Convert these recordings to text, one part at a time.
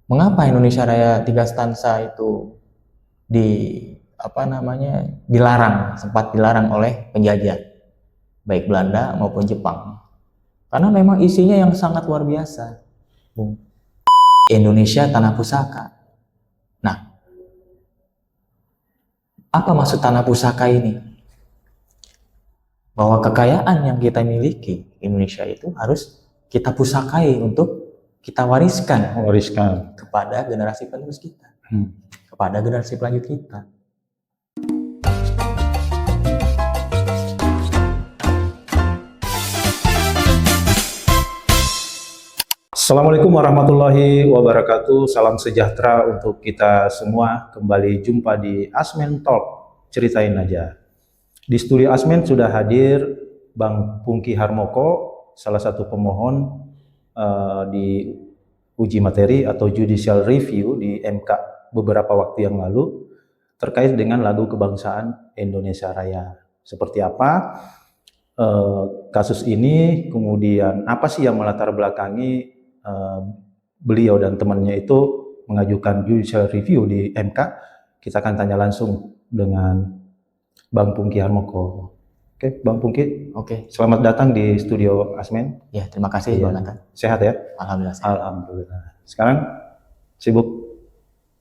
mengapa Indonesia Raya Tiga Stansa itu dilarang, sempat dilarang oleh penjajah, baik Belanda maupun Jepang. Karena memang isinya yang sangat luar biasa. Indonesia tanah pusaka. Nah, apa maksud tanah pusaka ini? Bahwa kekayaan yang kita miliki Indonesia itu harus kita pusakai untuk kita wariskan kepada generasi penerus kita, kepada generasi pelanjut kita. Assalamualaikum warahmatullahi wabarakatuh. Salam sejahtera untuk kita semua. Kembali jumpa di Asmen Talk, ceritain aja. Di studio Asmen sudah hadir Bang Pungki Harmoko, salah satu pemohon di uji materi atau judicial review di MK beberapa waktu yang lalu terkait dengan lagu kebangsaan Indonesia Raya. Seperti apa kasus ini, kemudian apa sih yang melatar belakangi beliau dan temannya itu mengajukan judicial review di MK. Kita akan tanya langsung dengan Bang Pungki Harmoko. Oke, Bang Pungki. Oke. Selamat datang di studio Asmen. Ya, terima kasih Bang Nathan. Sehat ya? Alhamdulillah sehat. Alhamdulillah. Sekarang sibuk?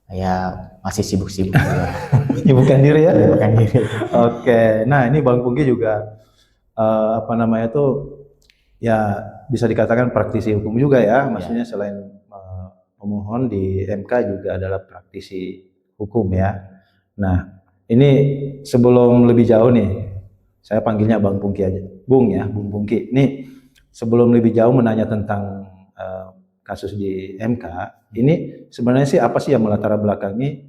Ya, masih sibuk-sibuk. Sibukkan diri ya? Sibukkan diri. Oke. Nah, ini Bang Pungki juga ya bisa dikatakan praktisi hukum juga ya, maksudnya selain pemohon di MK juga adalah praktisi hukum ya. Nah, ini sebelum lebih jauh nih, saya panggilnya Bang Pungki aja, Bung ya, Bung Pungki. Nih, sebelum lebih jauh menanya tentang kasus di MK, ini sebenarnya sih apa sih yang melatar belakangi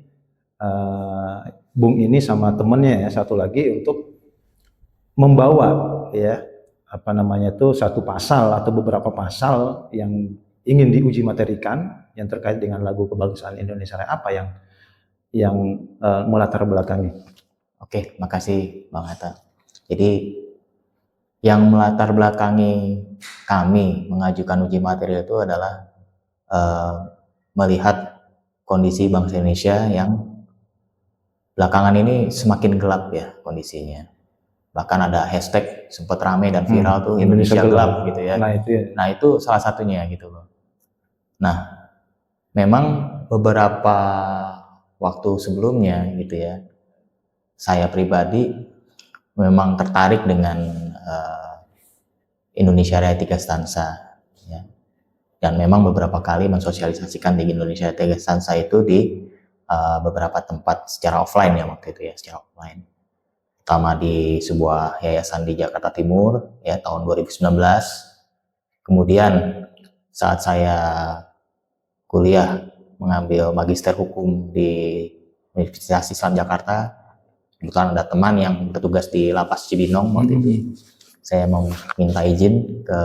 Bung ini sama temennya ya, satu lagi untuk membawa ya satu pasal atau beberapa pasal yang ingin diuji materikan yang terkait dengan lagu kebangsaan Indonesia Raya, apa yang melatar belakangi? Oke, makasih Bang Hatta. Jadi yang melatar belakangi kami mengajukan uji materi itu adalah melihat kondisi bangsa Indonesia yang belakangan ini semakin gelap ya kondisinya. Bahkan ada hashtag sempat rame dan viral tuh Indonesia gelap gitu ya. Nah itu salah satunya gitu loh. Nah memang beberapa waktu sebelumnya gitu ya, saya pribadi memang tertarik dengan Indonesia Raya Tiga Stansa ya. Dan memang beberapa kali mensosialisasikan di Indonesia Raya Tiga Stansa itu di beberapa tempat secara offline ya waktu itu ya, secara offline. Pertama di sebuah yayasan di Jakarta Timur ya tahun 2019. Kemudian saat saya kuliah mengambil magister hukum di Universitas Islam Jakarta, kebetulan ada teman yang bertugas di Lapas Cibinong waktu itu. Saya meminta izin ke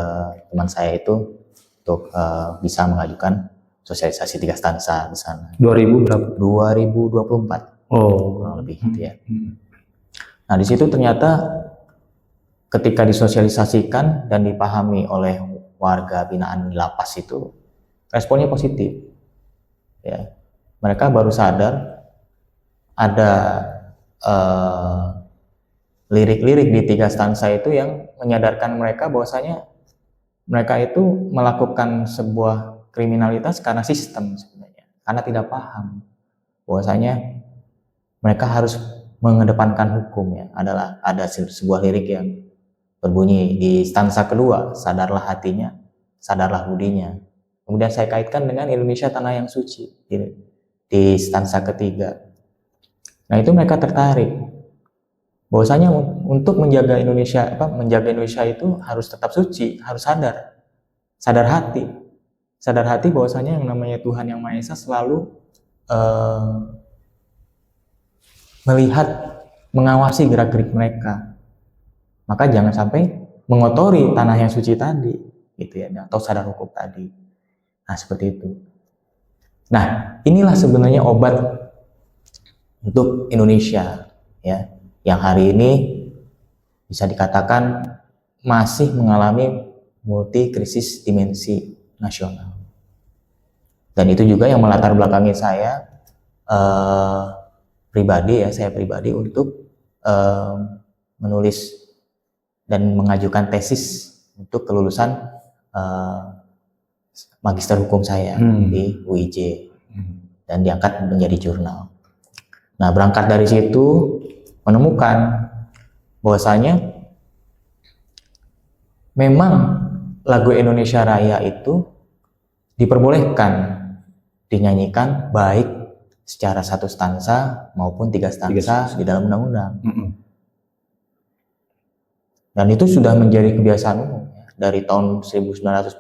teman saya itu untuk bisa mengajukan sosialisasi Tiga Stansa di sana. 2000 berapa? 2024. Kurang lebih gitu ya. Nah, di situ ternyata ketika disosialisasikan dan dipahami oleh warga binaan lapas itu, responnya positif. Ya, mereka baru sadar ada lirik-lirik di Tiga Stansa itu yang menyadarkan mereka bahwasanya mereka itu melakukan sebuah kriminalitas karena sistem sebenarnya, karena tidak paham bahwasanya mereka harus mengedepankan hukum ya. Ada sebuah lirik yang berbunyi di stansa kedua, sadarlah hatinya, sadarlah budinya. Kemudian saya kaitkan dengan Indonesia tanah yang suci di stansa ketiga. Nah itu mereka tertarik bahwasanya untuk menjaga Indonesia itu harus tetap suci, harus sadar hati bahwasanya yang namanya Tuhan Yang Maha Esa selalu melihat, mengawasi gerak-gerik mereka. Maka jangan sampai mengotori tanah yang suci tadi, gitu ya, atau sadar hukum tadi. Nah, seperti itu. Nah, inilah sebenarnya obat untuk Indonesia, ya, yang hari ini bisa dikatakan masih mengalami multi krisis dimensi nasional. Dan itu juga yang melatar belakangi saya pribadi untuk menulis dan mengajukan tesis untuk kelulusan magister hukum saya di UIJ dan diangkat menjadi jurnal. Nah, berangkat dari situ menemukan bahwasanya memang lagu Indonesia Raya itu diperbolehkan dinyanyikan baik secara 1 stansa maupun 3 stansa di dalam undang-undang. Dan itu sudah menjadi kebiasaan umum. Dari tahun 1945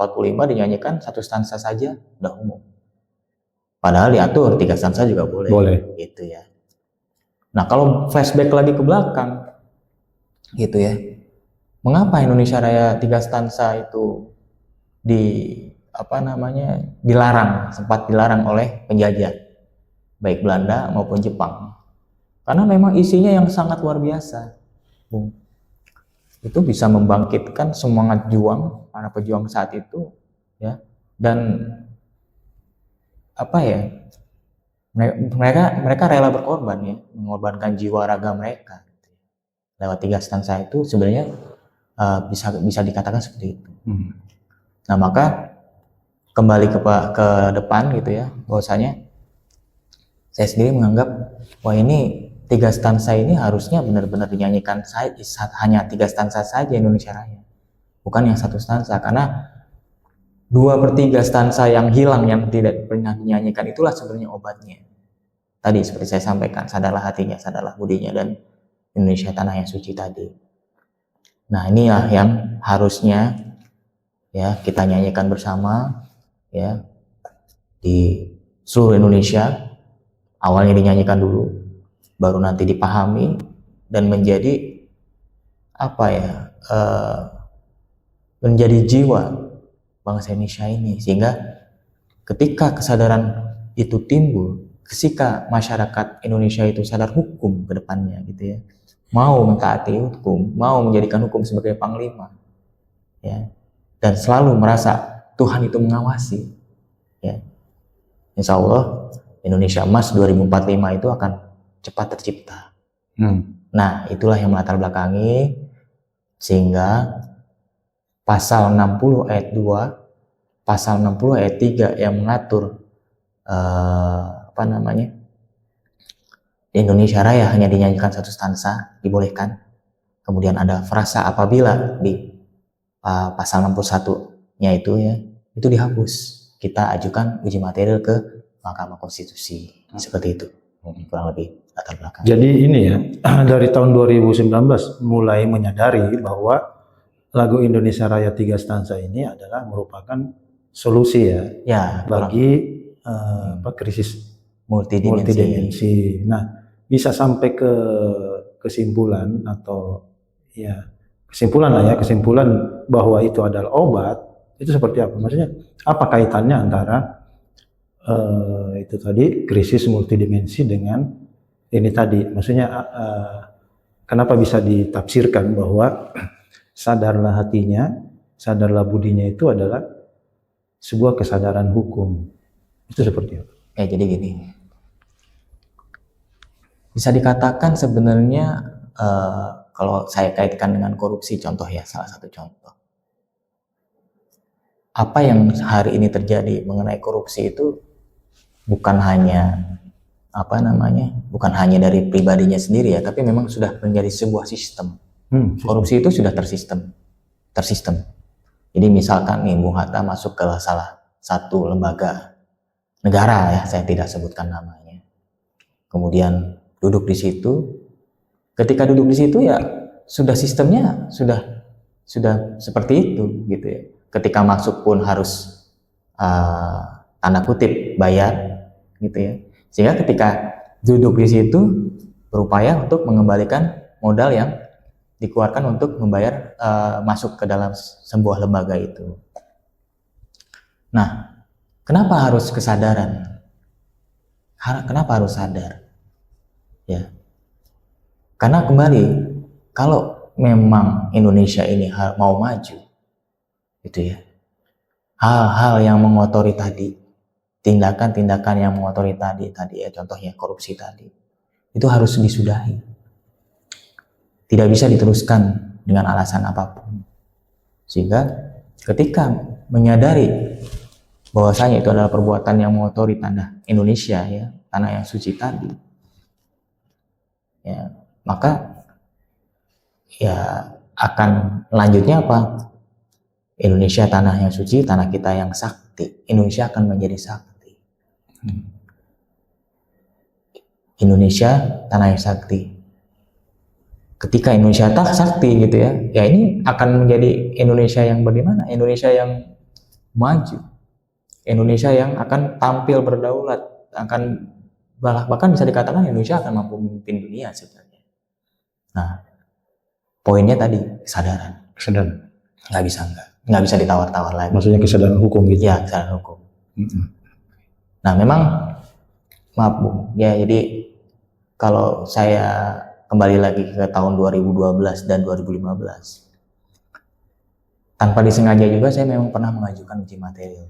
dinyanyikan 1 stansa saja udah umum. Padahal diatur 3 stansa juga boleh. Gitu ya. Nah, kalau flashback lagi ke belakang, gitu ya. Mengapa Indonesia Raya 3 stansa itu sempat dilarang oleh penjajah, baik Belanda maupun Jepang? Karena memang isinya yang sangat luar biasa, Bung. Itu bisa membangkitkan semangat juang para pejuang saat itu, ya. Dan mereka rela berkorban, ya, mengorbankan jiwa raga mereka lewat 3 stansa itu. Sebenarnya bisa dikatakan seperti itu. Nah, maka kembali ke depan gitu ya, bahwasanya saya sendiri menganggap wah ini 3 stansa ini harusnya benar-benar dinyanyikan hanya 3 stansa saja Indonesia Raya, bukan yang 1 stansa, karena 2/3 stansa yang hilang, yang tidak pernah dinyanyikan, itulah sebenarnya obatnya. Tadi seperti saya sampaikan, sadarlah hatinya, sadarlah budinya, dan Indonesia tanah yang suci tadi. Nah, inilah yang harusnya ya kita nyanyikan bersama, ya, di seluruh Indonesia. Awalnya dinyanyikan dulu, baru nanti dipahami dan menjadi menjadi jiwa bangsa Indonesia ini, sehingga ketika kesadaran itu timbul, ketika masyarakat Indonesia itu sadar hukum ke depannya, gitu ya, mau mentaati hukum, mau menjadikan hukum sebagai panglima, ya, dan selalu merasa Tuhan itu mengawasi, ya, insya Allah Indonesia Emas 2045 itu akan cepat tercipta. Nah, itulah yang melatar belakangi sehingga pasal 60 ayat 2, pasal 60 ayat 3 yang mengatur Indonesia Raya hanya dinyanyikan 1 stansa dibolehkan. Kemudian ada frasa apabila di pasal 61-nya itu, ya, itu dihapus. Kita ajukan uji material ke Mahkamah Konstitusi. Seperti itu. Kurang lebih latar belakang. Jadi ini ya, dari tahun 2019 mulai menyadari bahwa lagu Indonesia Raya 3 stansa ini adalah merupakan solusi ya bagi krisis multidimensi. Nah, bisa sampai ke kesimpulan kesimpulan bahwa itu adalah obat, itu seperti apa? Maksudnya apa kaitannya antara itu tadi krisis multidimensi dengan ini tadi? Maksudnya kenapa bisa ditafsirkan bahwa sadarlah hatinya, sadarlah budinya itu adalah sebuah kesadaran hukum? Itu seperti apa? Jadi gini, bisa dikatakan sebenarnya kalau saya kaitkan dengan korupsi, contoh ya, salah satu contoh. Apa yang hari ini terjadi mengenai korupsi itu bukan hanya bukan hanya dari pribadinya sendiri ya, tapi memang sudah menjadi sebuah sistem. Korupsi itu sudah tersistem. Jadi misalkan nih, Bung Hatta masuk ke salah satu lembaga negara, ya, saya tidak sebutkan namanya. Kemudian duduk di situ. Ketika duduk di situ, ya sudah sistemnya sudah seperti itu, gitu ya. Ketika masuk pun harus tanda kutip bayar, gitu ya. Sehingga ketika duduk di situ berupaya untuk mengembalikan modal yang dikeluarkan untuk membayar masuk ke dalam sebuah lembaga itu. Nah, kenapa harus kesadaran? Kenapa harus sadar? Ya, karena kembali, kalau memang Indonesia ini mau maju, gitu ya, hal-hal yang mengotori tadi, tindakan-tindakan yang mengotori tadi ya, contohnya korupsi tadi, itu harus disudahi. Tidak bisa diteruskan dengan alasan apapun. Sehingga ketika menyadari bahwasanya itu adalah perbuatan yang mengotori tanah Indonesia ya, tanah yang suci tadi, ya, maka ya akan lanjutnya apa? Indonesia tanah yang suci, tanah kita yang sakti. Indonesia akan menjadi sakti. Indonesia tanah yang sakti. Ketika Indonesia tak sakti gitu ya, ya ini akan menjadi Indonesia yang bagaimana? Indonesia yang maju, Indonesia yang akan tampil berdaulat, akan bahkan bisa dikatakan Indonesia akan mampu memimpin dunia sebenarnya. Nah, poinnya tadi kesadaran. Kesadaran. Nggak bisa ditawar-tawar lagi. Maksudnya kesadaran hukum gitu? Ya, kesadaran hukum. Nah, memang maaf Bu, ya jadi kalau saya kembali lagi ke tahun 2012 dan 2015, tanpa disengaja juga saya memang pernah mengajukan uji materi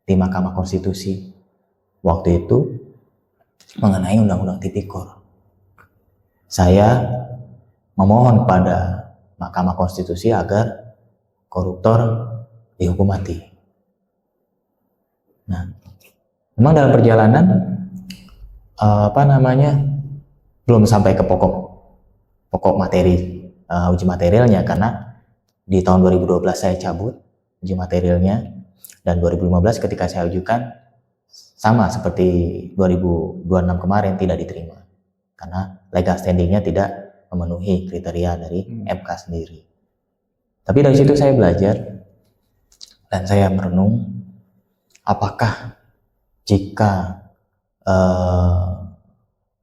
di Mahkamah Konstitusi waktu itu mengenai Undang-Undang Tipikor. Saya memohon kepada Mahkamah Konstitusi agar koruptor dihukum mati. Nah, memang dalam perjalanan belum sampai ke pokok materi uji materialnya, karena di tahun 2012 saya cabut uji materialnya, dan 2015 ketika saya ajukan sama seperti 2026 kemarin tidak diterima karena legal standingnya tidak memenuhi kriteria dari MK sendiri. Tapi dari situ saya belajar dan saya merenung, apakah jika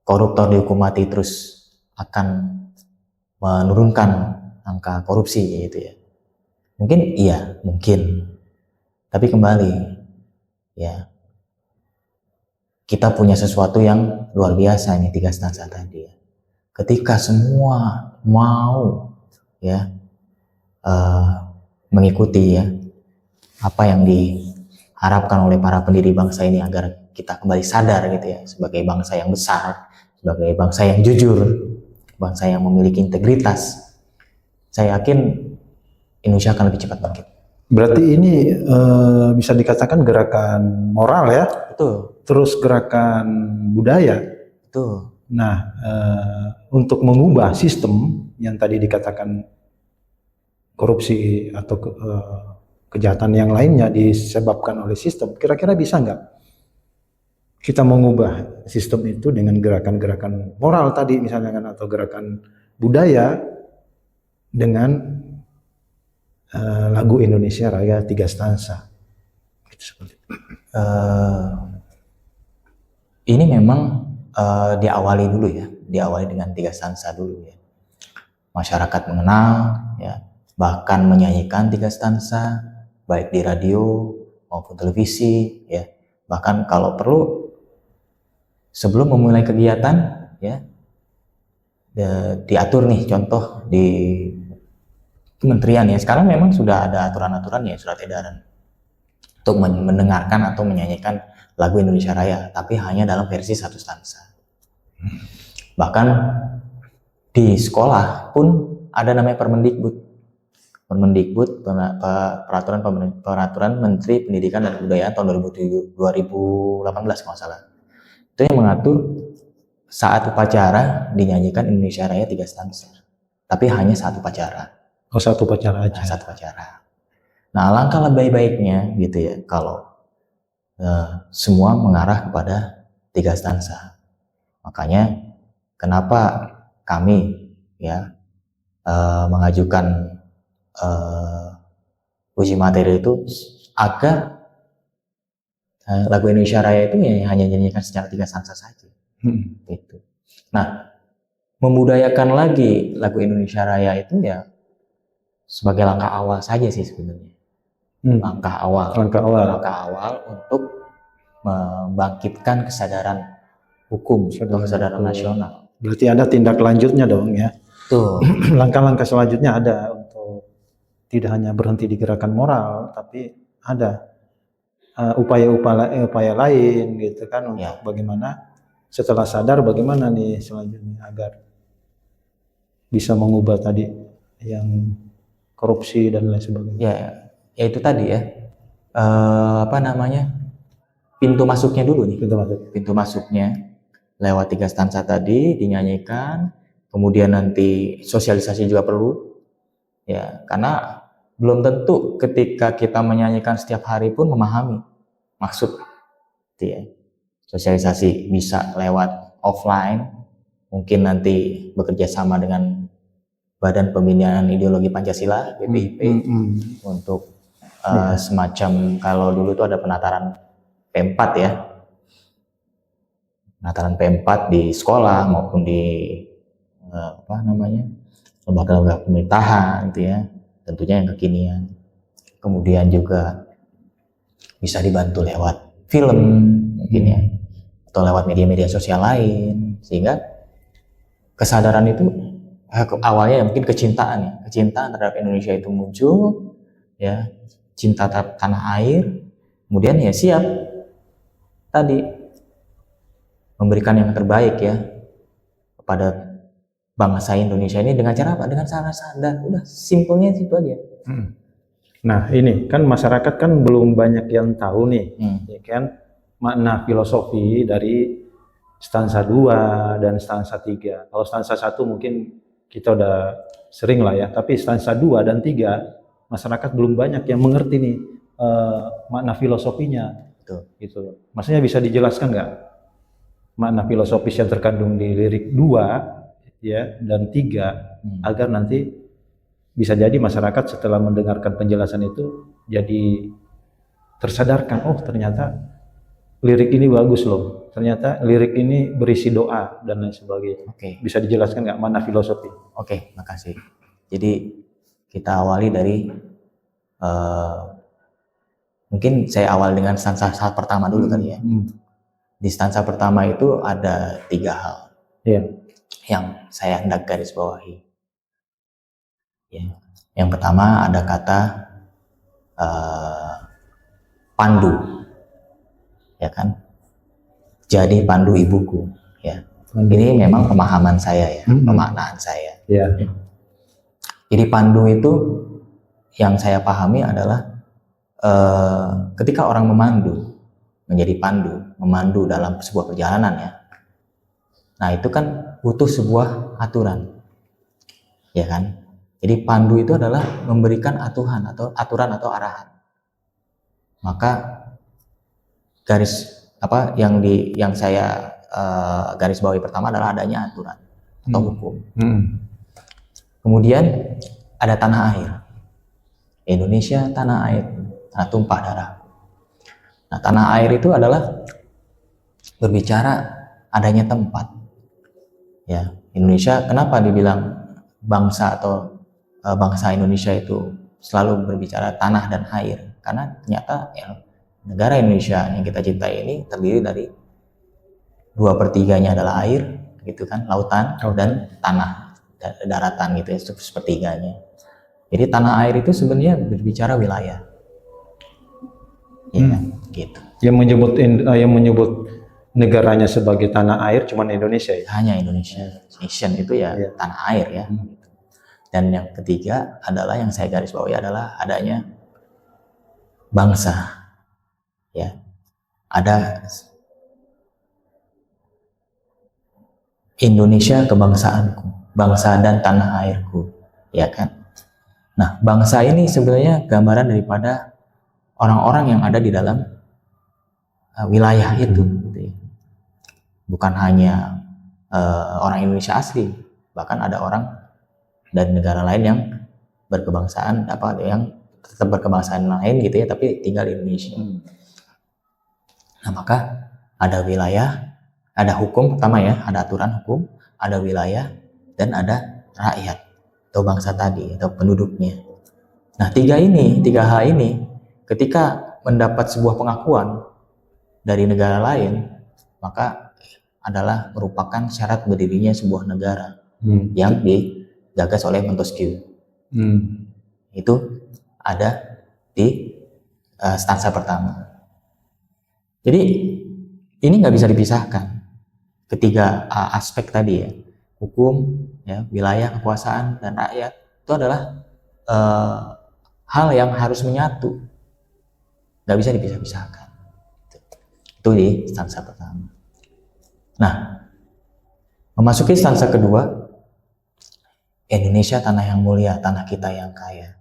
koruptor dihukum mati terus akan menurunkan angka korupsi gitu ya? Mungkin iya, mungkin. Tapi kembali ya, kita punya sesuatu yang luar biasa ini, 3 stanza tadi ya. Ketika semua mau ya mengikuti ya apa yang diharapkan oleh para pendiri bangsa ini agar kita kembali sadar gitu ya, sebagai bangsa yang besar, sebagai bangsa yang jujur, bangsa yang memiliki integritas, saya yakin Indonesia akan lebih cepat bangkit. Berarti ini bisa dikatakan gerakan moral ya? Betul. Terus gerakan budaya. Betul. Nah, untuk mengubah sistem yang tadi dikatakan korupsi atau kejahatan yang lainnya disebabkan oleh sistem, kira-kira bisa nggak kita mengubah sistem itu dengan gerakan-gerakan moral tadi misalnya kan, atau gerakan budaya dengan lagu Indonesia Raya 3 stanza? Ini memang diawali dulu ya, diawali dengan 3 stanza dulu ya. Masyarakat mengenal ya, bahkan menyanyikan 3 stanza baik di radio maupun televisi ya. Bahkan kalau perlu sebelum memulai kegiatan ya, diatur nih, contoh di kementerian ya, sekarang memang sudah ada aturan-aturan ya, surat edaran untuk mendengarkan atau menyanyikan lagu Indonesia Raya, tapi hanya dalam versi 1 stanza. Bahkan di sekolah pun ada namanya Permendikbud, peraturan Menteri Pendidikan dan Kebudayaan tahun 2018 kalau salah. Itu yang mengatur saat upacara dinyanyikan Indonesia Raya 3 stanza, tapi hanya 1 upacara. Oh, 1 upacara aja. 1 upacara. Nah, alangkah lebih baiknya gitu ya kalau semua mengarah kepada 3 stanza. Makanya kenapa kami ya mengajukan uji materi itu agar lagu Indonesia Raya itu ya hanya dinyanyikan secara 3 stanza saja. Gitu. Nah, membudayakan lagi lagu Indonesia Raya itu ya sebagai langkah awal saja sih sebenarnya. Langkah awal untuk membangkitkan kesadaran hukum atau kesadaran nasional. Berarti ada tindak lanjutnya dong ya. Tuh. Langkah-langkah selanjutnya ada untuk tidak hanya berhenti di gerakan moral, tapi ada upaya lain gitu kan untuk Ya. bagaimana setelah sadar bagaimana nih selanjutnya agar bisa mengubah tadi yang korupsi dan lain sebagainya. Ya itu tadi ya, apa namanya, pintu masuknya dulu nih. Pintu masuknya lewat 3 stansa tadi dinyanyikan, kemudian nanti sosialisasi juga perlu, ya, karena belum tentu ketika kita menyanyikan setiap hari pun memahami maksud, gitu ya. Sosialisasi bisa lewat offline, mungkin nanti bekerja sama dengan Badan Pembinaan Ideologi Pancasila (BPIP) untuk semacam, kalau dulu tuh ada penataran P4 ya, penataran P4 di sekolah maupun di lembaga-lembaga pemerintahan, gitu ya, tentunya yang kekinian. Kemudian juga bisa dibantu lewat film mungkin ya, atau lewat media-media sosial lain, sehingga kesadaran itu awalnya ya mungkin kecintaan terhadap Indonesia itu muncul, ya, cinta terhadap tanah air, kemudian ya siap tadi memberikan yang terbaik ya kepada bangsa Indonesia ini dengan cara apa? Dengan cara sadar, udah simpelnya itu aja. Nah ini kan masyarakat kan belum banyak yang tahu nih, ya kan, makna filosofi dari stansa 2 dan stansa 3. Kalau stansa 1 mungkin kita udah sering lah ya, tapi stansa 2 dan 3 masyarakat belum banyak yang mengerti nih makna filosofinya. Gitu. Maksudnya bisa dijelaskan nggak makna filosofis yang terkandung di lirik 2 ya dan 3 agar nanti bisa jadi masyarakat setelah mendengarkan penjelasan itu jadi tersadarkan, oh ternyata lirik ini bagus loh, ternyata lirik ini berisi doa dan lain sebagainya. Bisa dijelaskan nggak mana filosofi? Oke, makasih. Jadi kita awali dari mungkin saya awal dengan stansa pertama dulu kali ya. Di stansa pertama itu ada 3 hal yang saya hendak garis bawahi. Ya. Yang pertama ada kata pandu, ya kan? Jadi pandu ibuku, ya. Ini memang pemahaman saya ya, pemaknaan saya. Jadi pandu itu yang saya pahami adalah ketika orang memandu, menjadi pandu, memandu dalam sebuah perjalanan ya. Nah itu kan butuh sebuah aturan, ya kan? Jadi pandu itu adalah memberikan aturan atau arahan. Maka garis apa yang saya garis bawahi pertama adalah adanya aturan atau hukum. Kemudian ada tanah air. Indonesia tanah air, tanah tumpah darah. Nah, tanah air itu adalah berbicara adanya tempat. Ya, Indonesia kenapa dibilang bangsa atau bangsa Indonesia itu selalu berbicara tanah dan air? Karena ternyata ya, negara Indonesia yang kita cintai ini terdiri dari 2/3-nya adalah air, gitu kan, lautan dan tanah, daratan gitu ya, sepertiganya. Jadi tanah air itu sebenarnya berbicara wilayah, ya, gitu. Yang menyebut negaranya sebagai tanah air cuman Indonesia ya? Hanya Indonesia. Nation itu ya tanah air ya. Dan yang ketiga adalah yang saya garis bawahi adalah adanya bangsa, ya. Ada Indonesia kebangsaanku, bangsa dan tanah airku, ya kan. Nah, bangsa ini sebenarnya gambaran daripada orang-orang yang ada di dalam wilayah itu, gitu ya. Bukan hanya orang Indonesia asli, bahkan ada orang dari negara lain yang berkebangsaan, yang tetap berkebangsaan lain gitu ya, tapi tinggal di Indonesia. Nah, maka ada wilayah, ada hukum pertama ya, ada aturan hukum, ada wilayah, dan ada rakyat atau bangsa tadi atau penduduknya. Nah, 3 hal ini ketika mendapat sebuah pengakuan dari negara lain, maka adalah merupakan syarat berdirinya sebuah negara yang digagas oleh Montesquieu. Itu ada di stansa pertama. Jadi ini nggak bisa dipisahkan. Ketiga aspek tadi ya, hukum, ya, wilayah, kekuasaan, dan rakyat itu adalah hal yang harus menyatu, nggak bisa dipisah-pisahkan. Itu di stansa pertama. Nah, memasuki stansa kedua, Indonesia tanah yang mulia, tanah kita yang kaya.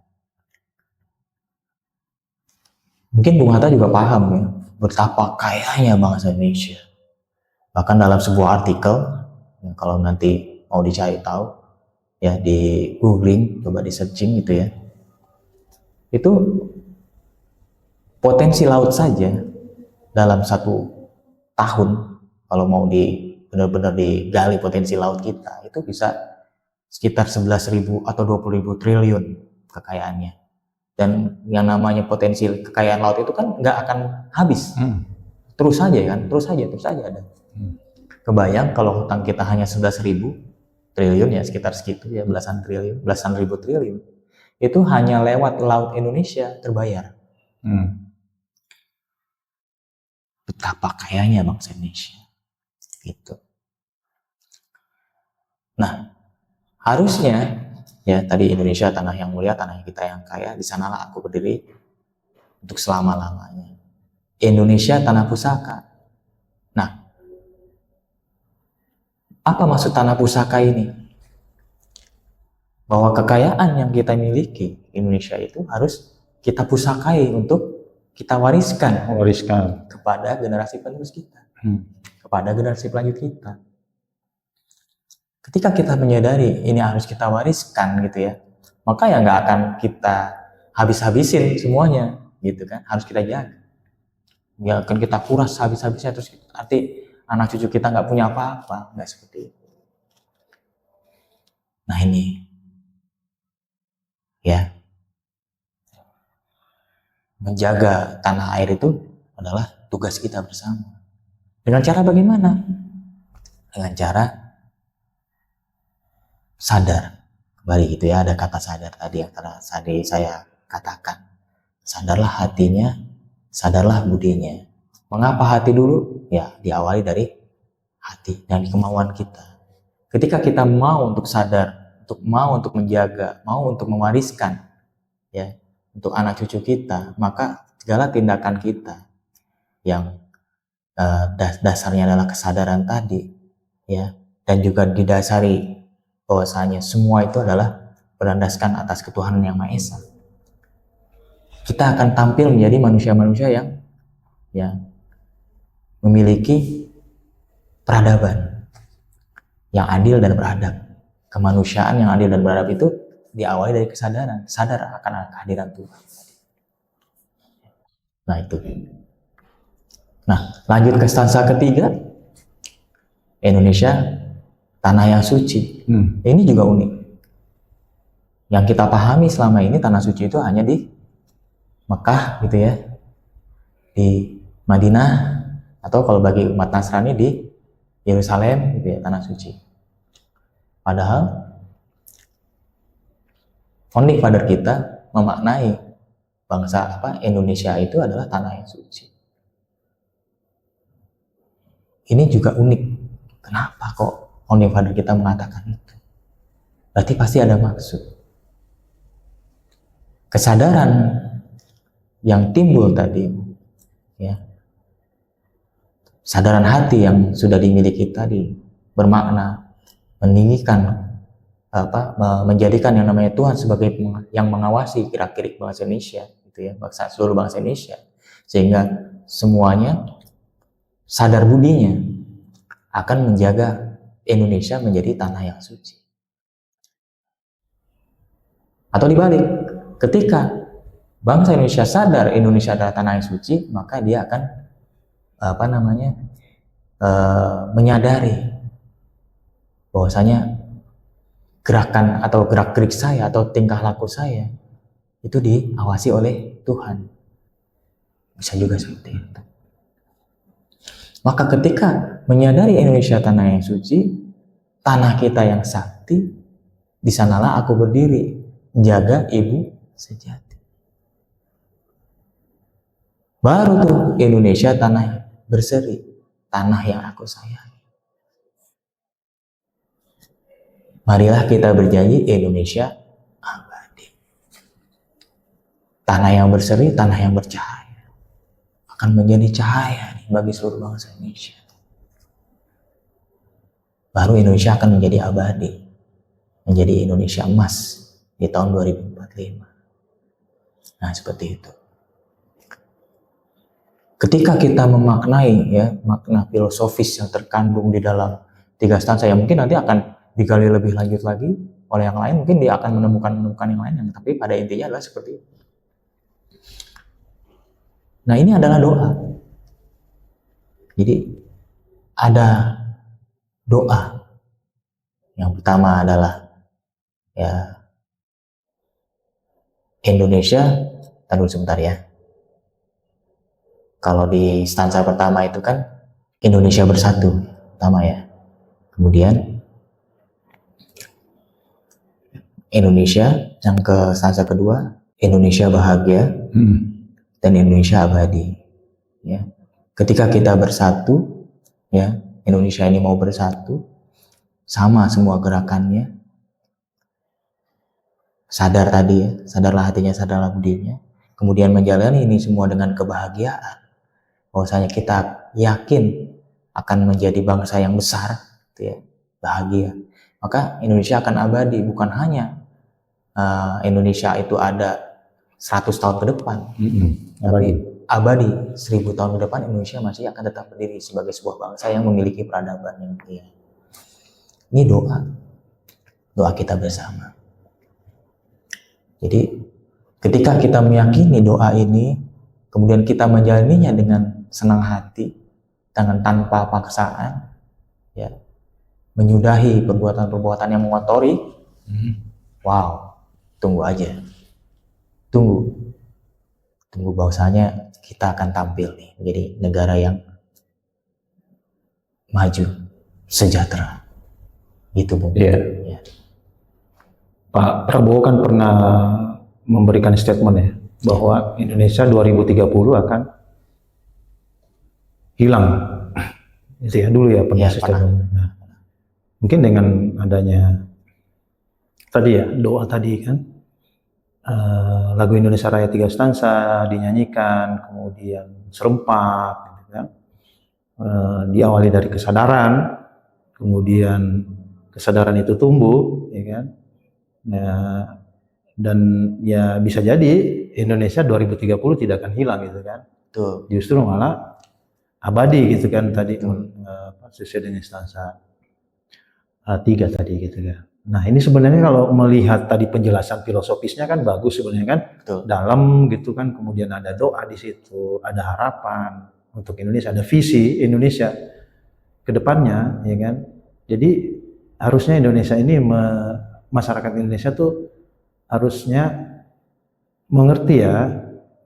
Mungkin Bung Hatta juga paham ya, betapa kayanya bangsa Indonesia. Bahkan dalam sebuah artikel, ya, kalau nanti mau dicari tahu, ya di googling, coba di searching gitu ya, itu potensi laut saja dalam 1 tahun, kalau mau benar-benar digali potensi laut kita, itu bisa sekitar 11.000 atau 20.000 triliun kekayaannya. Dan yang namanya potensi kekayaan laut itu kan nggak akan habis, terus saja kan, terus saja ada. Kebayang kalau hutang kita hanya 11.000 triliun, ya sekitar segitu ya, belasan ribu triliun, itu hanya lewat laut Indonesia terbayar. Betapa kayanya bangsa Indonesia gitu. Nah, harusnya ya tadi Indonesia tanah yang mulia, tanah kita yang kaya, di sanalah aku berdiri untuk selama-lamanya. Indonesia tanah pusaka. Nah, apa maksud tanah pusaka ini? Bahwa kekayaan yang kita miliki Indonesia itu harus kita pusakai untuk kita wariskan kepada generasi penerus kita, kepada generasi pelanjut kita. Ketika kita menyadari ini harus kita wariskan gitu ya, maka ya nggak akan kita habis-habisin semuanya gitu kan, harus kita jaga. Nggak akan kita kuras habis-habisnya terus nanti anak cucu kita nggak punya apa-apa, nggak seperti itu. Nah ini ya, menjaga tanah air itu adalah tugas kita bersama. Dengan cara bagaimana? Dengan cara sadar. Kembali gitu ya, ada kata sadar tadi yang tadi saya katakan. Sadarlah hatinya, sadarlah budinya. Mengapa hati dulu? Ya, diawali dari hati dan kemauan kita. Ketika kita mau untuk sadar, mau untuk menjaga, mau untuk mewariskan, ya, untuk anak cucu kita, maka segala tindakan kita yang dasarnya adalah kesadaran tadi, ya, dan juga didasari bahwasanya semua itu adalah berlandaskan atas ketuhanan yang Maha Esa. Kita akan tampil menjadi manusia-manusia yang memiliki peradaban yang adil dan beradab. Kemanusiaan yang adil dan beradab itu diawali dari kesadaran, sadar akan kehadiran Tuhan. Nah itu. Nah, lanjut ke stansa ketiga, Indonesia tanah yang suci. Ini juga unik. Yang kita pahami selama ini tanah suci itu hanya di Mekah gitu ya, di Madinah, atau kalau bagi umat Nasrani di Yerusalem gitu ya, tanah suci. Padahal founding father kita memaknai bangsa Indonesia itu adalah tanah yang suci. Ini juga unik. Kenapa kok founding father kita mengatakan itu? Berarti pasti ada maksud. Kesadaran yang timbul tadi, ya, sadaran hati yang sudah dimiliki tadi bermakna meninggikan menjadikan yang namanya Tuhan sebagai yang mengawasi gerak-gerik bangsa Indonesia, gitu ya, seluruh bangsa Indonesia, sehingga semuanya sadar budinya akan menjaga Indonesia menjadi tanah yang suci. Atau dibalik, ketika bangsa Indonesia sadar Indonesia adalah tanah yang suci, maka dia akan menyadari bahwasanya gerakan atau gerak-gerik saya atau tingkah laku saya itu diawasi oleh Tuhan. Bisa juga seperti itu. Maka ketika menyadari Indonesia tanah yang suci, tanah kita yang sakti, di sanalah aku berdiri menjaga ibu sejati. Baru tuh Indonesia tanah berseri, tanah yang aku sayangi. Marilah kita berjanji Indonesia abadi. Tanah yang berseri, tanah yang bercahaya, akan menjadi cahaya bagi seluruh bangsa Indonesia. Baru Indonesia akan menjadi abadi, menjadi Indonesia emas di tahun 2045. Nah, seperti itu. Ketika kita memaknai ya makna filosofis yang terkandung di dalam 3 stansa, yang mungkin nanti akan digali lebih lanjut lagi oleh yang lain, mungkin dia akan menemukan yang lain, tapi pada intinya adalah seperti itu. Nah, ini adalah doa. Jadi ada doa. Yang pertama adalah ya Indonesia, tunggu sebentar ya. Kalau di stansa pertama itu kan Indonesia bersatu, pertama ya. Kemudian Indonesia, yang ke stansa kedua, Indonesia bahagia dan Indonesia abadi. Ya. Ketika kita bersatu, ya Indonesia ini mau bersatu, sama semua gerakannya, sadar tadi ya, sadarlah hatinya, sadarlah budinya, kemudian menjalani ini semua dengan kebahagiaan. Bahwasanya kita yakin akan menjadi bangsa yang besar, gitu ya, bahagia. Maka Indonesia akan abadi, bukan hanya Indonesia itu ada 100 tahun ke depan, tapi abadi 1000 tahun ke depan Indonesia masih akan tetap berdiri sebagai sebuah bangsa yang memiliki peradaban yang mulia. Ini doa kita bersama. Jadi ketika kita meyakini doa ini, kemudian kita menjalaninya dengan senang hati, dengan tanpa paksaan, ya, menyudahi perbuatan-perbuatan yang mengotori, wow, tunggu aja, tunggu bahwasanya kita akan tampil nih menjadi negara yang maju, sejahtera, gitu Bung. Iya. Ya. Pak Prabowo kan pernah memberikan statement ya bahwa Indonesia 2030 akan hilang, itu ya dulu ya pernah statement. Nah, mungkin dengan adanya tadi ya doa tadi kan, lagu Indonesia Raya 3 stansa dinyanyikan, kemudian serempak, gitu kan, diawali dari kesadaran, kemudian kesadaran itu tumbuh, ya kan. Nah, dan ya bisa jadi Indonesia 2030 tidak akan hilang gitu kan. Tuh. Justru malah abadi gitu kan tadi sesuai dengan stansa 3 tadi gitu kan. Nah, ini sebenarnya kalau melihat tadi penjelasan filosofisnya kan bagus sebenarnya kan. Betul. Dalam gitu kan, kemudian ada doa di situ, ada harapan untuk Indonesia, ada visi Indonesia ke depannya, ya kan. Jadi harusnya Indonesia ini masyarakat Indonesia tuh harusnya mengerti ya,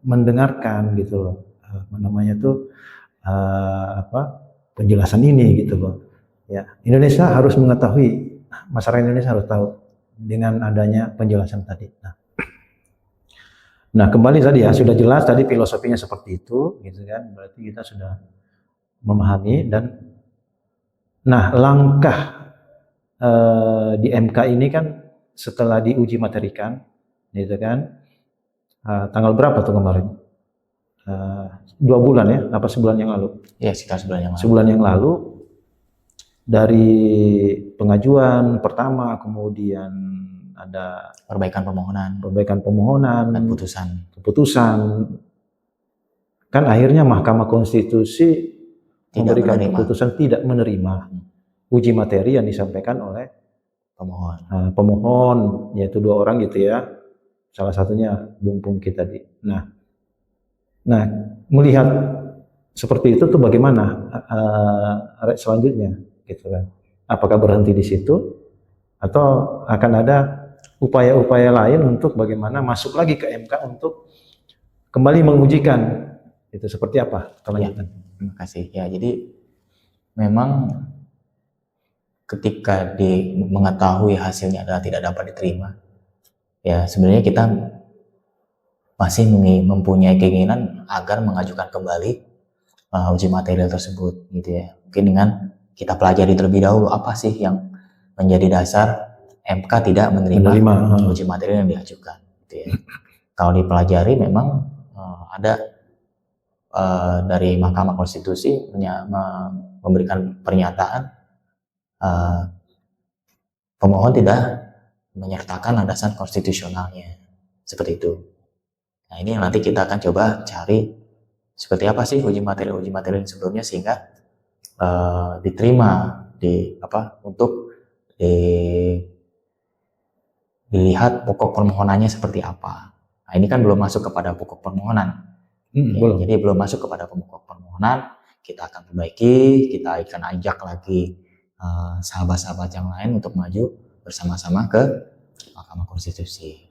mendengarkan gitu loh, penjelasan ini gitu loh. Ya, Indonesia harus mengetahui, masyarakat Indonesia harus tahu dengan adanya penjelasan tadi. Nah, kembali tadi ya, sudah jelas tadi filosofinya seperti itu, gitu kan. Berarti kita sudah memahami dan nah langkah di MK ini kan setelah diuji materikan, gitu kan, tanggal berapa tuh kemarin? 2 bulan ya, apa sebulan yang lalu? Ya, sekitar sebulan yang lalu. Sebulan yang lalu dari pengajuan pertama, kemudian ada perbaikan permohonan dan keputusan. Kan akhirnya Mahkamah Konstitusi memberikan keputusan tidak menerima uji materi yang disampaikan oleh pemohon, yaitu 2 orang gitu ya, salah satunya Bung Pungki tadi. Nah melihat seperti itu tuh bagaimana selanjutnya gitu kan? Apakah berhenti di situ atau akan ada upaya-upaya lain untuk bagaimana masuk lagi ke MK untuk kembali mengujikan itu seperti apa kelanjutan? Ya, terima kasih. Ya, jadi memang ketika mengetahui hasilnya adalah tidak dapat diterima, ya sebenarnya kita masih mempunyai keinginan agar mengajukan kembali uji material tersebut gitu ya. Mungkin dengan kita pelajari terlebih dahulu apa sih yang menjadi dasar MK tidak menerima uji material yang diajukan gitu ya. Kalau dipelajari memang ada dari Mahkamah Konstitusi memberikan pernyataan pemohon tidak menyertakan landasan konstitusionalnya seperti itu. Nah, ini yang nanti kita akan coba cari seperti apa sih uji material yang sebelumnya sehingga diterima untuk dilihat pokok permohonannya seperti apa. Nah, ini kan belum masuk kepada pokok permohonan. Jadi belum masuk kepada pokok permohonan, kita akan perbaiki, kita akan ajak lagi sahabat-sahabat yang lain untuk maju bersama-sama ke Mahkamah Konstitusi.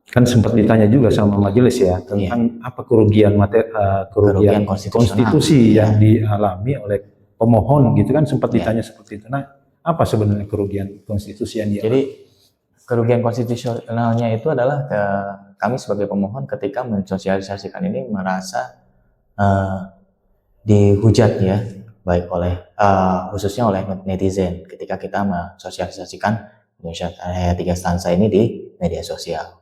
Kan sempat ditanya juga sama majelis ya tentang apa kerugian konstitusi yang dialami oleh pemohon gitu kan, sempat ditanya seperti itu. Nah, apa sebenarnya kerugian konstitusi yang dialami? Jadi kerugian konstitusionalnya itu adalah kami sebagai pemohon ketika mensosialisasikan ini merasa dihujat ya, baik oleh khususnya oleh netizen ketika kita mensosialisasikan Indonesia Raya 3 stansa ini di media sosial.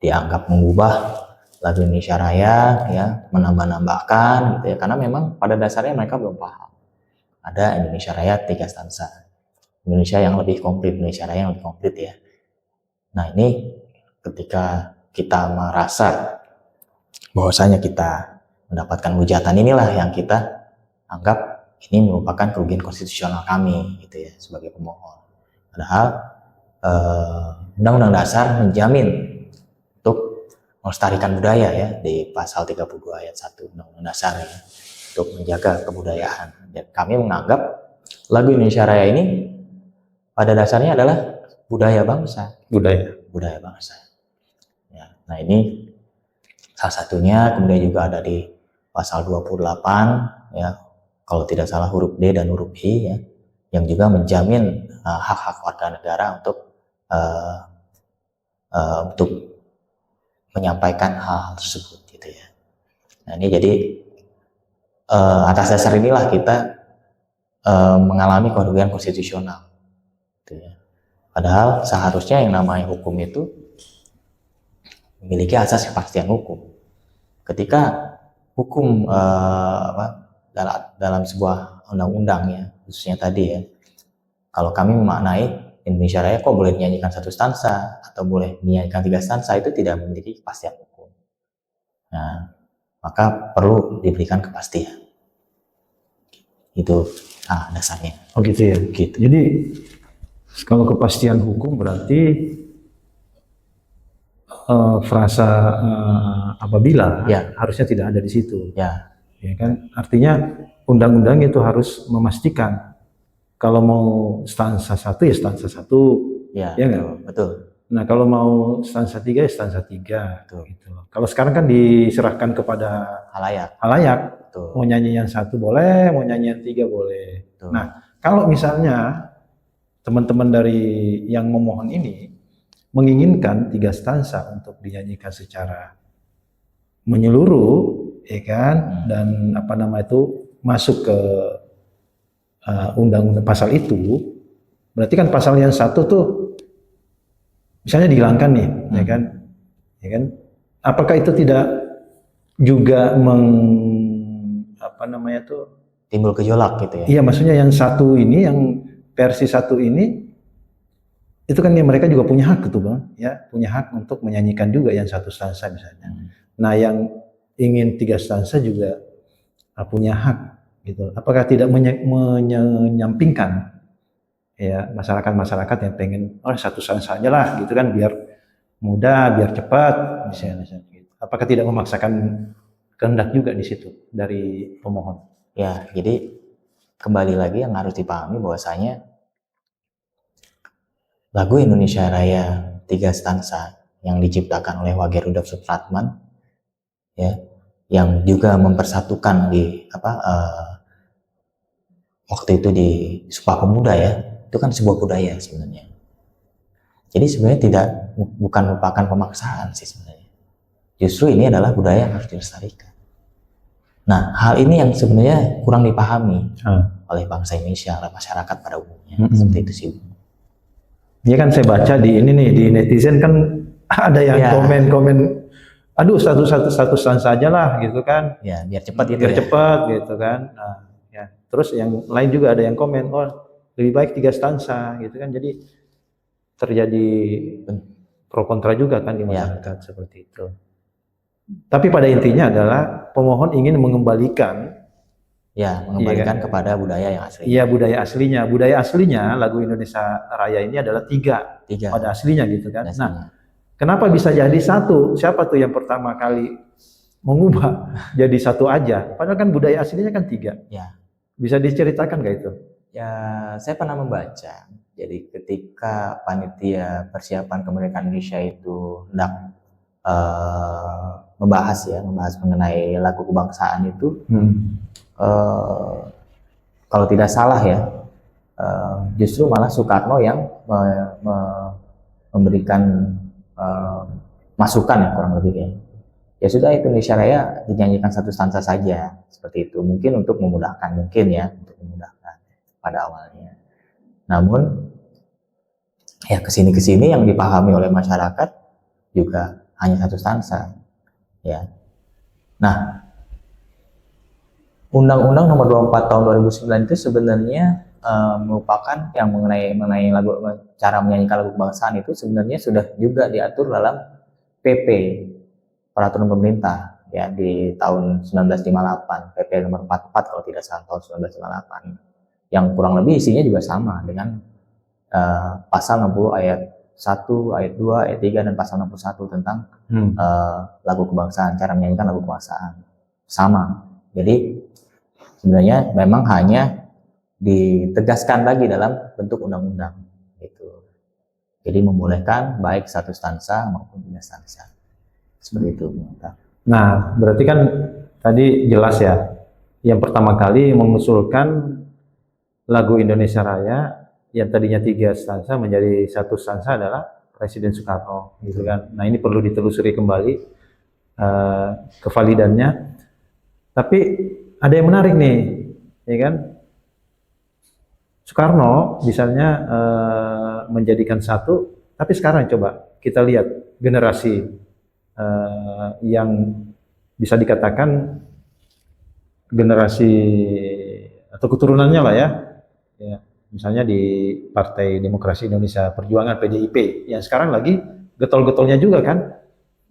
Dianggap mengubah lagu Indonesia Raya ya, menambah-nambahkan gitu ya, karena memang pada dasarnya mereka belum paham ada Indonesia Raya 3 stansa, Indonesia yang lebih komplit, Indonesia Raya yang lebih komplit ya. Nah, ini ketika kita merasa bahwasanya kita mendapatkan hujatan, inilah yang kita anggap ini merupakan kerugian konstitusional kami gitu ya sebagai pemohon. Padahal Undang-Undang Dasar menjamin untuk melestarikan budaya ya di pasal 32 ayat 1 Undang-Undang Dasar ya, untuk menjaga kebudayaan. Dan kami menganggap lagu Indonesia Raya ini pada dasarnya adalah budaya bangsa. Budaya bangsa. Ya, nah ini salah satunya, kemudian juga ada di pasal 28 ya, kalau tidak salah huruf D dan huruf I ya, yang juga menjamin hak-hak warga negara untuk menyampaikan hal tersebut gitu ya. Nah, ini jadi atas dasar inilah kita mengalami kerugian konstitusional gitu ya. Padahal seharusnya yang namanya hukum itu memiliki asas kepastian hukum. Ketika hukum dalam sebuah undang-undang ya, khususnya tadi ya, kalau kami memaknai Indonesia Raya kok boleh dinyanyikan 1 stansa atau boleh dinyanyikan 3 stansa, itu tidak memiliki kepastian hukum. Nah, maka perlu diberikan kepastian. Itu dasarnya. Oh gitu ya. Gitu. Jadi kalau kepastian hukum berarti frasa apabila ya, harusnya tidak ada di situ. Ya kan, artinya undang-undang itu harus memastikan kalau mau stansa 1 ya stansa 1. Ya enggak? Betul. Nah, kalau mau stansa 3 ya stansa 3 gitu. Kalau sekarang kan diserahkan kepada halayak. Betul. Mau nyanyi yang 1 boleh, mau nyanyi yang 3 boleh. Betul. Nah, kalau misalnya teman-teman dari yang memohon ini menginginkan 3 stansa untuk dinyanyikan secara menyeluruh, ya kan, dan masuk ke undang-undang pasal itu, berarti kan pasal yang 1 tuh misalnya dihilangkan nih, ya kan, apakah itu tidak juga timbul gejolak gitu ya? Iya, maksudnya yang 1 ini, yang versi 1 ini, itu kan ya mereka juga punya hak gitu Bang, ya, punya hak untuk menyanyikan juga yang 1 stansa misalnya. Nah, yang ingin 3 stansa juga punya hak gitu. Apakah tidak menyampingkan ya masyarakat yang pengen 1 stansa aja lah gitu kan, biar mudah, biar cepat misalnya gitu. Apakah tidak memaksakan kehendak juga di situ dari pemohon? Ya, jadi kembali lagi yang harus dipahami bahwasanya lagu Indonesia Raya 3 stansa yang diciptakan oleh Wage Rudolf Supratman ya, yang juga mempersatukan di waktu itu di Sumpah Pemuda ya, itu kan sebuah budaya sebenarnya. Jadi sebenarnya bukan merupakan pemaksaan sih sebenarnya. Justru ini adalah budaya yang harus dilestarikan. Nah, hal ini yang sebenarnya kurang dipahami Ah. oleh bangsa Indonesia, oleh masyarakat pada umumnya. Mm-mm. Seperti itu sih. Dia kan saya baca di ini nih, di netizen kan ada yang Ya. komen-komen, aduh statusan saja lah gitu kan, Ya, biar cepat gitu biar ya. cepat gitu kan. Nah, ya. Terus yang lain juga ada yang komen, oh lebih baik 3 stansa gitu kan. Jadi terjadi pro kontra juga kan di masyarakat seperti itu. Tapi pada intinya adalah pemohon ingin mengembalikan Ya, mengembalikan Iya. kepada budaya yang asli. iya budaya aslinya. Budaya aslinya lagu Indonesia Raya ini adalah 3 Tiga. pada aslinya gitu kan. Aslinya. Nah, kenapa bisa jadi 1? Siapa tuh yang pertama kali mengubah jadi 1 aja? Padahal kan budaya aslinya kan 3. Ya. Bisa diceritakan nggak itu? Ya, saya pernah membaca. Jadi ketika panitia persiapan kemerdekaan Indonesia itu hendak membahas mengenai lagu kebangsaan itu, kalau tidak salah ya, justru malah Soekarno yang memberikan masukan ya, kurang lebih ya. Ya sudah, itu Indonesia Raya dinyanyikan 1 stansa saja, seperti itu. Mungkin untuk memudahkan, pada awalnya. Namun ya kesini yang dipahami oleh masyarakat juga hanya 1 stansa. Ya. Nah, Undang-Undang Nomor 24 Tahun 2009 itu sebenarnya merupakan yang mengenai lagu, cara menyanyikan lagu kebangsaan itu sebenarnya sudah juga diatur dalam PP, Peraturan Pemerintah ya, di tahun 1958, PP nomor 44 kalau tidak salah, tahun 1958, yang kurang lebih isinya juga sama dengan pasal 60 ayat 1, ayat 2, ayat 3, dan pasal 61 tentang lagu kebangsaan, cara menyanyikan lagu kebangsaan. Sama. Jadi sebenarnya memang hanya ditegaskan lagi dalam bentuk undang-undang gitu. Jadi membolehkan baik 1 stansa maupun 3 stansa. Seperti itu. Nah, berarti kan tadi jelas ya, yang pertama kali mengusulkan lagu Indonesia Raya yang tadinya 3 stansa menjadi 1 stansa adalah Presiden Soekarno, gitu kan. Nah, ini perlu ditelusuri kembali kevalidannya. Tapi ada yang menarik nih, ya kan? Soekarno misalnya menjadikan 1, tapi sekarang coba kita lihat generasi yang bisa dikatakan generasi atau keturunannya lah ya, misalnya di Partai Demokrasi Indonesia Perjuangan PDIP yang sekarang lagi getol-getolnya juga kan,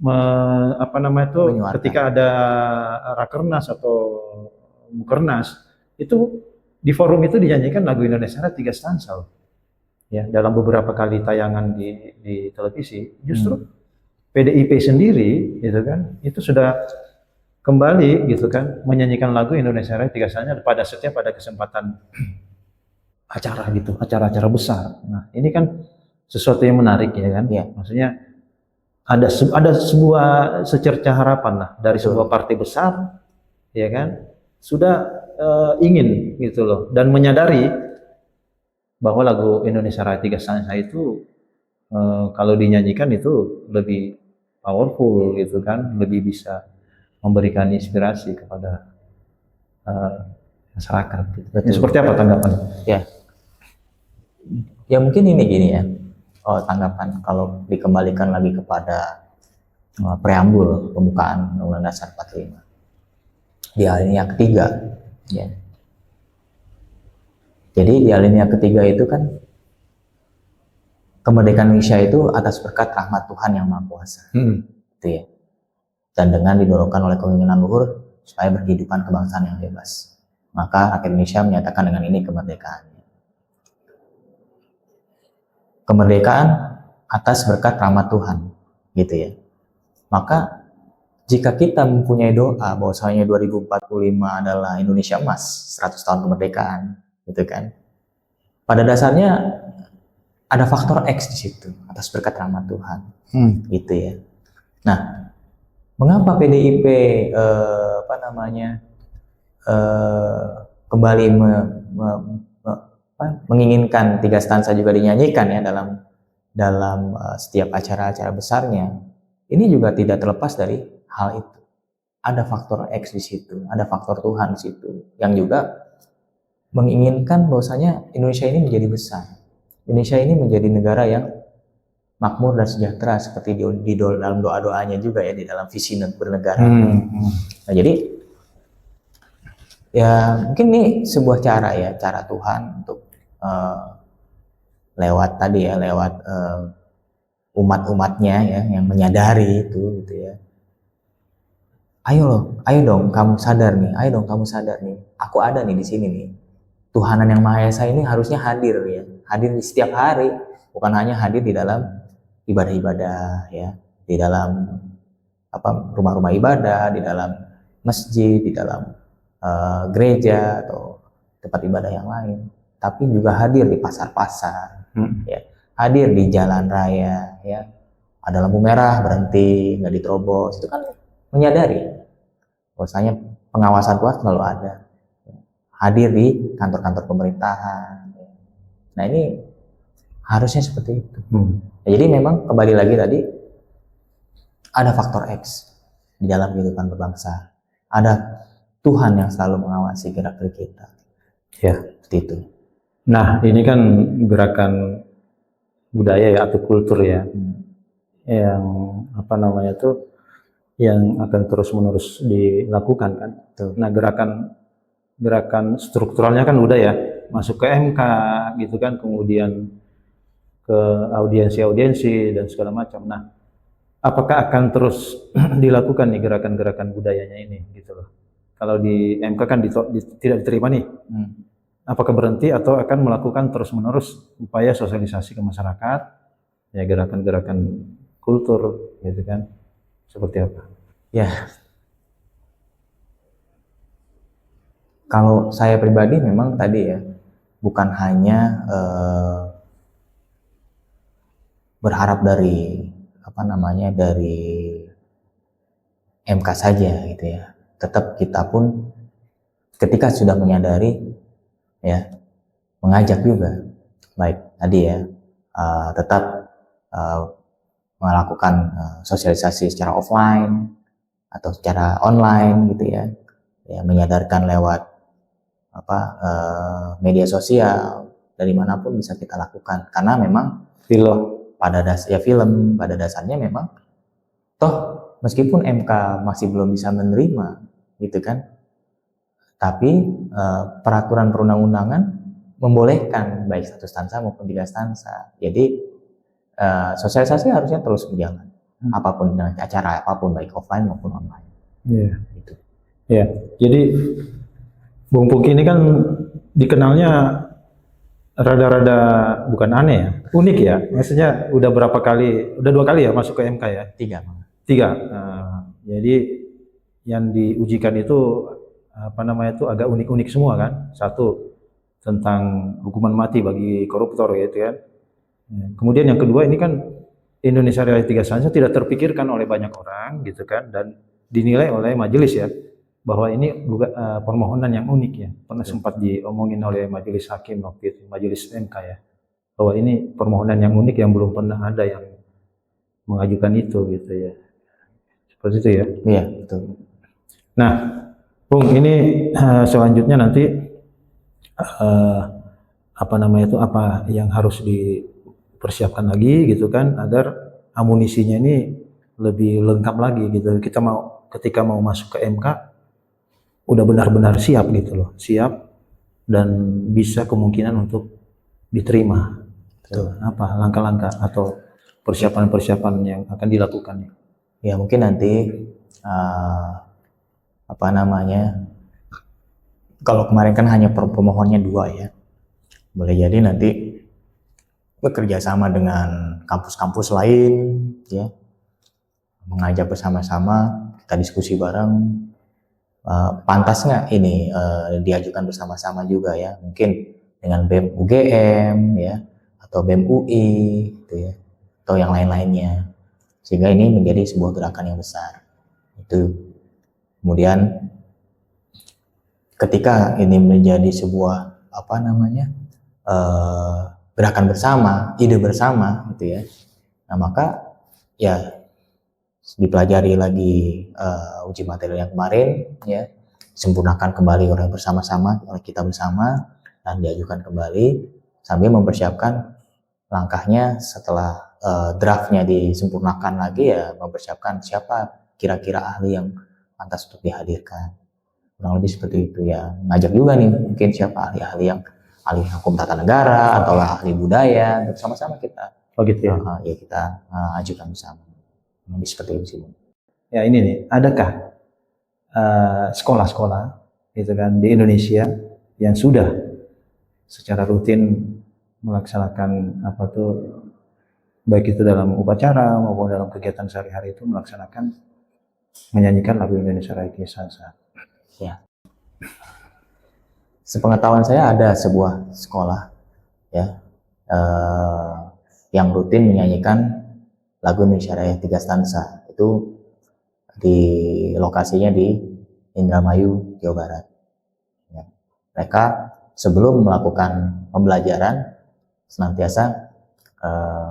Menyuarakan. ketika ada rakernas atau mukernas itu di forum itu dinyanyikan lagu Indonesia Raya 3 stansa ya, dalam beberapa kali tayangan di televisi. Justru PDIP sendiri gitu kan, itu sudah kembali gitu kan menyanyikan lagu Indonesia Raya 3 stansa pada kesempatan acara gitu, acara-acara besar. Nah, ini kan sesuatu yang menarik ya kan. Ya. Maksudnya ada sebuah secerca harapan lah dari sebuah partai besar ya kan, sudah ingin gitu loh, dan menyadari bahwa lagu Indonesia Raya 3 stansa itu kalau dinyanyikan itu lebih powerful gitu kan, lebih bisa memberikan inspirasi kepada masyarakat. Ini seperti apa tanggapan? Ya mungkin ini gini ya, tanggapan kalau dikembalikan lagi kepada preambul pembukaan Undang-Undang Dasar 45 di alinea ketiga ya. Jadi di alinea ketiga itu kan, kemerdekaan Indonesia itu atas berkat rahmat Tuhan yang Maha Kuasa, gitu ya. Dan dengan didorongkan oleh keinginan luhur supaya berkehidupan kebangsaan yang bebas, maka rakyat Indonesia menyatakan dengan ini kemerdekaannya. Kemerdekaan atas berkat rahmat Tuhan, gitu ya. Maka jika kita mempunyai doa bahwasanya 2045 adalah Indonesia emas, 100 tahun kemerdekaan, gitu kan. Pada dasarnya ada faktor X di situ, atas berkat rahmat Tuhan, gitu ya. Nah, mengapa PDIP kembali menginginkan 3 stansa juga dinyanyikan ya dalam setiap acara-acara besarnya? Ini juga tidak terlepas dari hal itu. ada faktor X di situ, ada faktor Tuhan di situ yang juga menginginkan bahwasanya Indonesia ini menjadi besar. Indonesia ini menjadi negara yang makmur dan sejahtera seperti di dalam doa-doanya juga ya, di dalam visi bernegara. Nah, jadi ya mungkin ini sebuah cara ya, cara Tuhan untuk lewat tadi ya, lewat umat-umatnya ya yang menyadari itu gitu ya. Ayo dong kamu sadar nih, ayo dong kamu sadar nih. Aku ada nih di sini nih. Tuhanan yang Maha Esa ini harusnya hadir ya, hadir di setiap hari, bukan hanya hadir di dalam ibadah-ibadah ya, di dalam rumah-rumah ibadah, di dalam masjid, di dalam gereja atau tempat ibadah yang lain, tapi juga hadir di pasar-pasar, ya, hadir di jalan raya, ya, ada lampu merah berhenti, nggak diterobos, itu kan menyadari bahwasanya pengawasan Tuhan selalu ada. Hadir di kantor-kantor pemerintahan. Nah ini harusnya seperti itu. Nah, jadi memang kembali lagi tadi ada faktor X di dalam kehidupan berbangsa. Ada Tuhan yang selalu mengawasi gerak-gerik kita. Ya, seperti itu. Nah ini kan gerakan budaya ya atau kultur ya, yang apa namanya tuh yang akan terus-menerus dilakukan kan. Nah gerakan strukturalnya kan udah ya, masuk ke MK gitu kan, kemudian ke audiensi-audiensi dan segala macam. Nah, apakah akan terus dilakukan nih gerakan-gerakan budayanya ini gitu loh. Kalau di MK kan tidak diterima nih. Apakah berhenti atau akan melakukan terus-menerus upaya sosialisasi ke masyarakat ya, gerakan-gerakan kultur gitu kan. Seperti apa? Ya. Kalau saya pribadi memang tadi ya, bukan hanya berharap dari dari MK saja gitu ya. Tetap kita pun ketika sudah menyadari ya, mengajak juga, baik tadi ya, tetap melakukan sosialisasi secara offline atau secara online gitu ya, menyadarkan lewat media sosial, dari manapun bisa kita lakukan, karena memang film pada dasarnya memang toh meskipun MK masih belum bisa menerima gitu kan, tapi peraturan perundang-undangan membolehkan baik 1 stansa maupun 3 stansa. Jadi sosialisasi harusnya terus berjalan, apapun dengan acara apapun, baik offline maupun online. Gitu. Ya, jadi Bung Pungki ini kan dikenalnya rada-rada bukan aneh ya, unik ya. Maksudnya udah 2 kali ya masuk ke MK ya? 3. Jadi yang diujikan itu agak unik-unik semua kan. 1 tentang hukuman mati bagi koruptor gitu kan. Kemudian yang kedua, ini kan Indonesia Raya 3 Stansa tidak terpikirkan oleh banyak orang gitu kan, dan dinilai oleh majelis ya bahwa ini permohonan yang unik ya. Pernah sempat diomongin oleh majelis hakim waktu itu, majelis MK ya, bahwa ini permohonan yang unik yang belum pernah ada yang mengajukan itu gitu ya. Seperti itu ya. Iya, betul. Nah, Bung, ini selanjutnya nanti apa yang harus dipersiapkan lagi gitu kan, agar amunisinya ini lebih lengkap lagi gitu. Kita ketika mau masuk ke MK udah benar-benar siap gitu loh, siap dan bisa kemungkinan untuk diterima. Betul. Apa langkah-langkah atau persiapan-persiapan yang akan dilakukan? Ya mungkin nanti kalau kemarin kan hanya pemohonnya 2 ya, boleh jadi nanti bekerja sama dengan kampus-kampus lain ya, mengajak bersama-sama, kita diskusi bareng, pantas nggak ini diajukan bersama-sama juga ya, mungkin dengan BEM UGM ya, atau BEM UI gitu ya, atau yang lain-lainnya, sehingga ini menjadi sebuah gerakan yang besar. Itu kemudian ketika ini menjadi sebuah gerakan bersama, ide bersama gitu ya, nah maka ya dipelajari lagi uji materi yang kemarin, ya, sempurnakan kembali oleh bersama-sama, oleh kita bersama, dan diajukan kembali sambil mempersiapkan langkahnya setelah draftnya disempurnakan lagi, ya mempersiapkan siapa kira-kira ahli yang pantas untuk dihadirkan. Kurang lebih seperti itu ya. Ngajak juga nih mungkin siapa ahli-ahli yang ahli hukum tata negara atau ahli budaya, untuk sama-sama kita gitu ya. ya kita ajukan bersama. Lebih seperti itu sih. Ya ini nih, adakah sekolah-sekolah gitu kan di Indonesia yang sudah secara rutin melaksanakan apa tuh, baik itu dalam upacara maupun dalam kegiatan sehari-hari itu melaksanakan menyanyikan lagu Indonesia Raya Tiga Stanza? Ya. Sepengetahuan saya ada sebuah sekolah ya yang rutin menyanyikan lagu Indonesia Raya Tiga Stanza, itu di lokasinya di Indramayu, Jawa Barat. Ya. Mereka sebelum melakukan pembelajaran senantiasa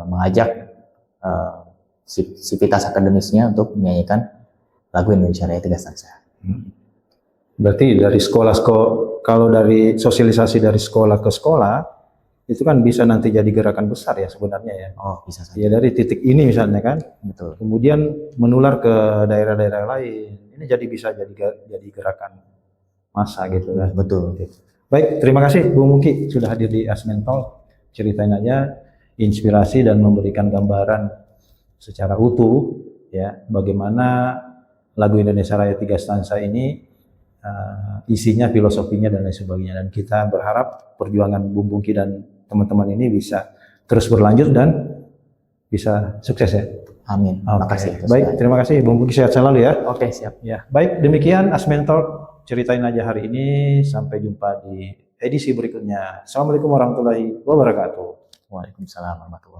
mengajak sivitas akademisnya untuk menyanyikan lagu Indonesia Raya Tiga Stanza. Berarti dari sekolah-sekolah, kalau dari sosialisasi dari sekolah ke sekolah, itu kan bisa nanti jadi gerakan besar ya sebenarnya ya. Oh, bisa saja. Ya dari titik ini misalnya kan, Betul. kemudian menular ke daerah-daerah lain. Ini bisa jadi gerakan massa gitu kan. Betul. Baik, terima kasih Bu Muki sudah hadir di Asmen Talk. Ceritain aja inspirasi dan memberikan gambaran secara utuh ya bagaimana lagu Indonesia Raya Tiga Stanza ini isinya, filosofinya dan lain sebagainya, dan kita berharap perjuangan Bu Muki dan teman-teman ini bisa terus berlanjut dan bisa sukses ya. Amin. Terima kasih. Baik, terima kasih Bu Muki, sehat selalu ya. Oke, siap. Ya, baik, demikian Asmen Talk Ceritain Aja hari ini. Sampai jumpa di edisi berikutnya. Assalamualaikum warahmatullahi wabarakatuh. Waalaikumsalam warahmatullahi wabarakatuh.